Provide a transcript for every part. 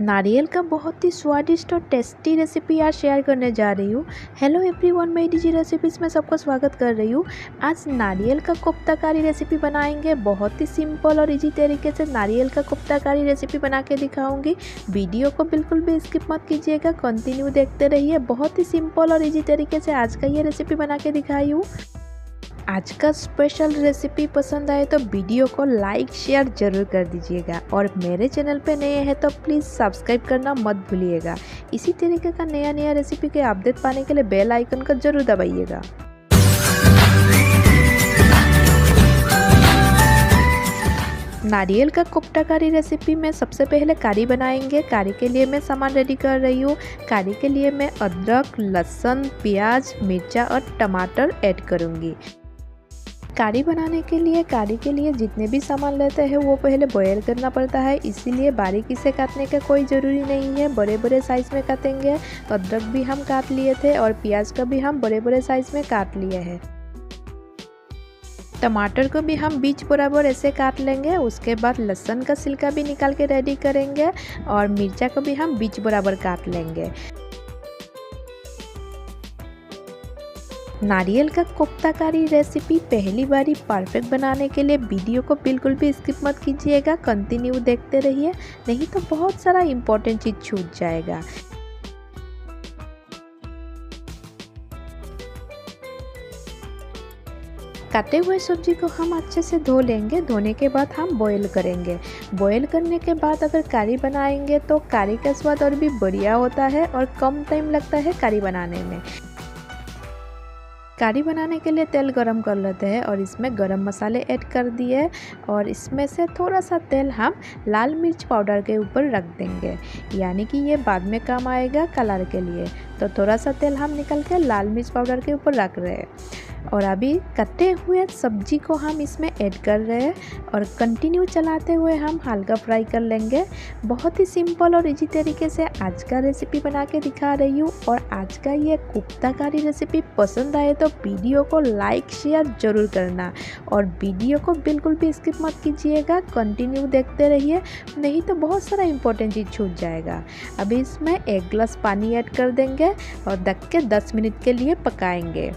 नारियल का बहुत ही स्वादिष्ट और टेस्टी रेसिपी आज शेयर करने जा रही हूँ। हेलो एवरीवन, मैं डीजी रेसिपीज़ में सबका स्वागत कर रही हूँ। आज नारियल का कोफ्ता कारी रेसिपी बनाएंगे। बहुत ही सिंपल और इजी तरीके से नारियल का कोफ्ता कारी रेसिपी बना के दिखाऊंगी। वीडियो को बिल्कुल भी स्किप मत कीजिएगा, कंटिन्यू देखते रहिए। बहुत ही सिंपल और इजी तरीके से आज का ये रेसिपी बना के दिखाई हूँ। आज का स्पेशल रेसिपी पसंद आए तो वीडियो को लाइक शेयर जरूर कर दीजिएगा और मेरे चैनल पे नए हैं तो प्लीज़ सब्सक्राइब करना मत भूलिएगा। इसी तरीके का नया रेसिपी के अपडेट पाने के लिए बेल आइकन को जरूर दबाइएगा। नारियल का कोफ्ता कारी रेसिपी में सबसे पहले कारी बनाएंगे। कारी के लिए मैं सामान रेडी कर रही हूँ। कारी के लिए मैं अदरक, लहसुन, प्याज, मिर्चा और टमाटर ऐड करूँगी। कारी बनाने के लिए जितने भी सामान लेते हैं वो पहले बॉयल करना पड़ता है, इसीलिए बारीकी से काटने का कोई ज़रूरी नहीं है। बड़े बड़े साइज़ में काटेंगे। अदरक भी हम काट लिए थे और प्याज का भी हम बड़े बड़े साइज़ में काट लिए हैं। टमाटर को भी हम बीच बराबर ऐसे काट लेंगे। उसके बाद लहसुन का छिलका भी निकाल के रेडी करेंगे और मिर्चा को भी हम बीच बराबर काट लेंगे। नारियल का कोफ्ता कारी रेसिपी पहली बारी परफेक्ट बनाने के लिए वीडियो को बिल्कुल भी स्किप मत कीजिएगा, कंटिन्यू देखते रहिए, नहीं तो बहुत सारा इम्पोर्टेंट चीज़ छूट जाएगा। काटे हुए सब्जी को हम अच्छे से धो लेंगे। धोने के बाद हम बॉईल करेंगे। बॉईल करने के बाद अगर कारी बनाएंगे तो कारी का स्वाद और भी बढ़िया होता है और कम टाइम लगता है कारी बनाने में। कारी बनाने के लिए तेल गरम कर लेते हैं और इसमें गरम मसाले ऐड कर दिए और इसमें से थोड़ा सा तेल हम लाल मिर्च पाउडर के ऊपर रख देंगे, यानी कि ये बाद में काम आएगा कलर के लिए। तो थोड़ा सा तेल हम निकल के लाल मिर्च पाउडर के ऊपर रख रहे हैं और अभी कटे हुए सब्जी को हम इसमें ऐड कर रहे हैं और कंटिन्यू चलाते हुए हम हल्का फ्राई कर लेंगे। बहुत ही सिंपल और इजी तरीके से आज का रेसिपी बना के दिखा रही हूँ और आज का ये कोफ्ता कारी रेसिपी पसंद आए तो वीडियो को लाइक शेयर जरूर करना और वीडियो को बिल्कुल भी स्किप मत कीजिएगा, कंटिन्यू देखते रहिए, नहीं तो बहुत सारा इंपॉर्टेंट चीज़ छूट जाएगा। अभी इसमें 1 गिलास पानी ऐड कर देंगे और ढक के 10 मिनट के लिए पकाएंगे।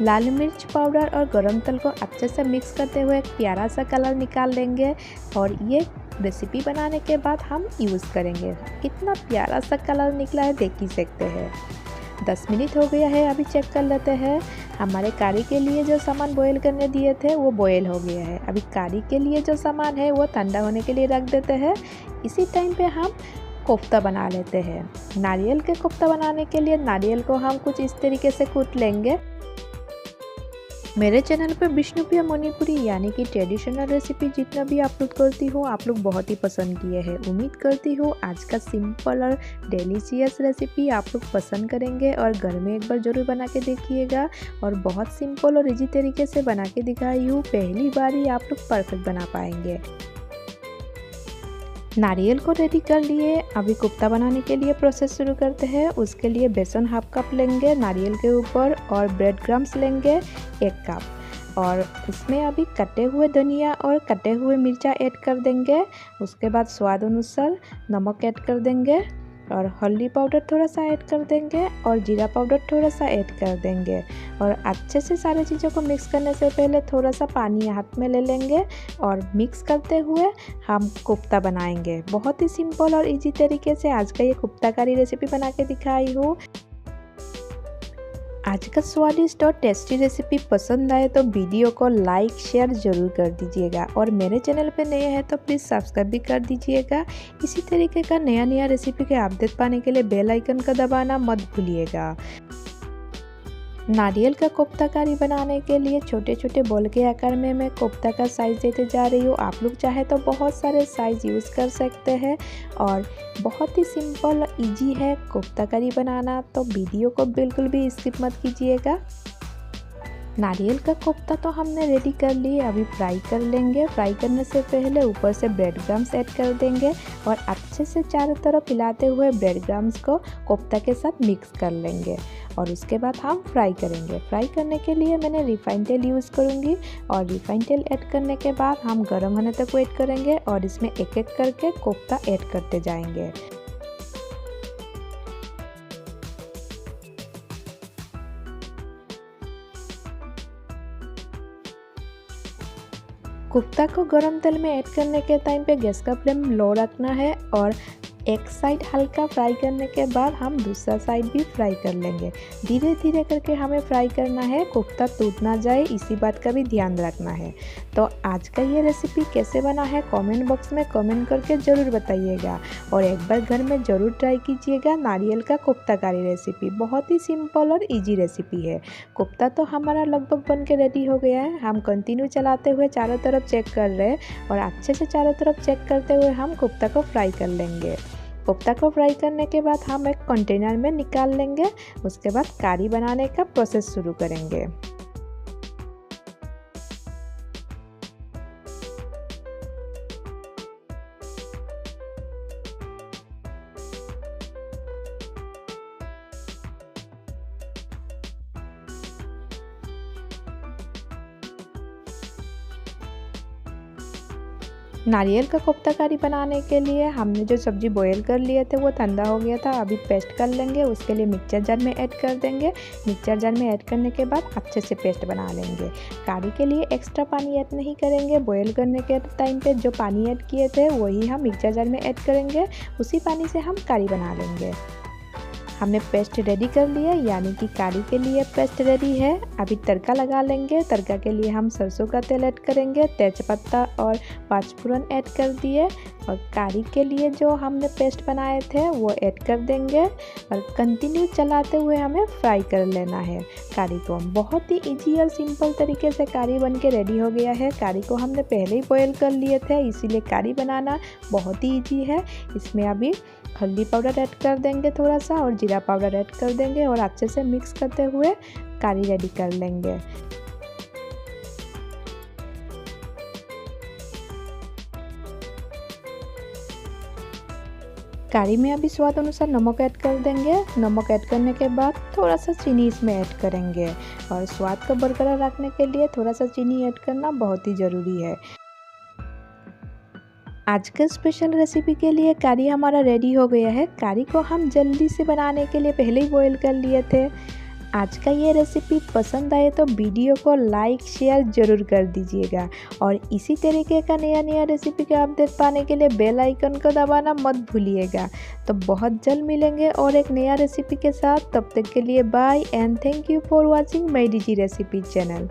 लाल मिर्च पाउडर और गरम तेल को अच्छे से मिक्स करते हुए एक प्यारा सा कलर निकाल लेंगे और ये रेसिपी बनाने के बाद हम यूज़ करेंगे। कितना प्यारा सा कलर निकला है देख ही सकते हैं। 10 मिनट हो गया है, अभी चेक कर लेते हैं। हमारे कारी के लिए जो सामान बॉयल करने दिए थे वो बॉयल हो गया है। अभी कारी के लिए जो सामान है वो ठंडा होने के लिए रख देते हैं। इसी टाइम पे हम कोफ्ता बना लेते हैं। नारियल के कोफ्ता बनाने के लिए नारियल को हम कुछ इस तरीके से कूट लेंगे। मेरे चैनल पर विष्णुप्रिया मणिपुरी यानी कि ट्रेडिशनल रेसिपी जितना भी अपलोड करती हूँ आप लोग बहुत ही पसंद किए हैं। उम्मीद करती हूँ आज का सिंपल और डिलीशियस रेसिपी आप लोग पसंद करेंगे और घर में एक बार ज़रूर बना के देखिएगा। और बहुत सिंपल और इजी तरीके से बना के दिखाई हूँ, पहली बार ही आप लोग परफेक्ट बना पाएंगे। नारियल को रेडी कर लिए। अभी कोफ्ता बनाने के लिए प्रोसेस शुरू करते हैं। उसके लिए बेसन हाफ कप लेंगे नारियल के ऊपर और ब्रेड क्रम्स लेंगे 1 कप और इसमें अभी कटे हुए धनिया और कटे हुए मिर्चा ऐड कर देंगे। उसके बाद स्वाद अनुसार नमक ऐड कर देंगे और हल्दी पाउडर थोड़ा सा ऐड कर देंगे और जीरा पाउडर थोड़ा सा ऐड कर देंगे और अच्छे से सारी चीज़ों को मिक्स करने से पहले थोड़ा सा पानी हाथ में ले लेंगे और मिक्स करते हुए हम कोफ्ता बनाएंगे। बहुत ही सिंपल और इजी तरीके से आज का ये कोफ्ता कारी रेसिपी बना के दिखाई हूँ। आज का स्वादिष्ट और टेस्टी रेसिपी पसंद आए तो वीडियो को लाइक शेयर जरूर कर दीजिएगा और मेरे चैनल पे नए हैं तो प्लीज़ सब्सक्राइब भी कर दीजिएगा। इसी तरीके का नया रेसिपी के अपडेट पाने के लिए बेल आइकन का दबाना मत भूलिएगा। नारियल का कोफ्ता कारी बनाने के लिए छोटे छोटे बॉल के आकार में मैं कोफ्ता का साइज़ देते जा रही हूँ। आप लोग चाहे तो बहुत सारे साइज़ यूज़ कर सकते हैं और बहुत ही सिंपल और इजी है कोफ्ता कारी बनाना, तो वीडियो को बिल्कुल भी स्किप मत कीजिएगा। नारियल का कोफ्ता तो हमने रेडी कर लिए, अभी फ्राई कर लेंगे। फ्राई करने से पहले ऊपर से ब्रेड क्रम्स ऐड कर देंगे और अच्छे से चारों तरफ हिलाते हुए ब्रेड क्रम्स को कोफ्ता के साथ मिक्स कर लेंगे और उसके बाद हम फ्राई करेंगे। फ्राई करने के लिए मैंने रिफाइन तेल यूज़ करूँगी और रिफाइन तेल ऐड करने के बाद हम गर्म होने तक वेट करेंगे और इसमें एक एक करके कोफ्ता ऐड करते जाएंगे। कोफ्ता को गरम तेल में ऐड करने के टाइम पे गैस का फ्लेम लो रखना है और एक साइड हल्का फ्राई करने के बाद हम दूसरा साइड भी फ्राई कर लेंगे। धीरे धीरे करके हमें फ्राई करना है, कोफ्ता टूट ना जाए, इसी बात का भी ध्यान रखना है। तो आज का ये रेसिपी कैसे बना है कमेंट बॉक्स में कमेंट करके ज़रूर बताइएगा और एक बार घर में ज़रूर ट्राई कीजिएगा नारियल का कोफ्ता कारी रेसिपी। बहुत ही सिंपल और ईजी रेसिपी है। कोफ्ता तो हमारा लगभग बन के रेडी हो गया है। हम कंटिन्यू चलाते हुए चारों तरफ चेक कर रहे हैं और अच्छे से चारों तरफ चेक करते हुए हम कोफ्ता को फ्राई कर लेंगे। कोफ्ता को फ्राई करने के बाद हम एक कंटेनर में निकाल लेंगे। उसके बाद कारी बनाने का प्रोसेस शुरू करेंगे। नारियल का कोफ्ता कारी बनाने के लिए हमने जो सब्ज़ी बॉयल कर लिए थे वो ठंडा हो गया था, अभी पेस्ट कर लेंगे। उसके लिए मिक्सचर जार में ऐड कर देंगे। मिक्सचर जार में ऐड करने के बाद अच्छे से पेस्ट बना लेंगे। कारी के लिए एक्स्ट्रा पानी ऐड नहीं करेंगे। बॉयल करने के टाइम पे जो पानी ऐड किए थे वही हम मिक्सचर जार में ऐड करेंगे, उसी पानी से हम कारी बना लेंगे। हमने पेस्ट रेडी कर लिया, यानी कि कारी के लिए पेस्ट रेडी है। अभी तड़का लगा लेंगे। तड़का के लिए हम सरसों का तेल ऐड करेंगे, तेज़पत्ता और 5 फोरन ऐड कर दिए और कारी के लिए जो हमने पेस्ट बनाए थे वो ऐड कर देंगे और कंटिन्यू चलाते हुए हमें फ्राई कर लेना है कारी को। बहुत ही इजी और सिंपल तरीके से कारी बन के रेडी हो गया है। कारी को हमने पहले ही बॉयल कर लिए थे, इसीलिए कारी बनाना बहुत ही इजी है। इसमें अभी हल्दी पाउडर ऐड कर देंगे थोड़ा सा और जीरा पाउडर ऐड कर देंगे और अच्छे से मिक्स करते हुए कारी रेडी कर लेंगे। कारी में अभी स्वाद अनुसार नमक ऐड कर देंगे। नमक ऐड करने के बाद थोड़ा सा चीनी इसमें ऐड करेंगे और स्वाद को बरकरार रखने के लिए थोड़ा सा चीनी ऐड करना बहुत ही ज़रूरी है। आज के स्पेशल रेसिपी के लिए कारी हमारा रेडी हो गया है। कारी को हम जल्दी से बनाने के लिए पहले ही बॉईल कर लिए थे। आज का ये रेसिपी पसंद आए तो वीडियो को लाइक शेयर ज़रूर कर दीजिएगा और इसी तरीके का नया रेसिपी का अपडेट पाने के लिए बेल आइकन को दबाना मत भूलिएगा। तो बहुत जल्द मिलेंगे और एक नया रेसिपी के साथ। तब तक के लिए bye and thank you for watching my DG recipe channel.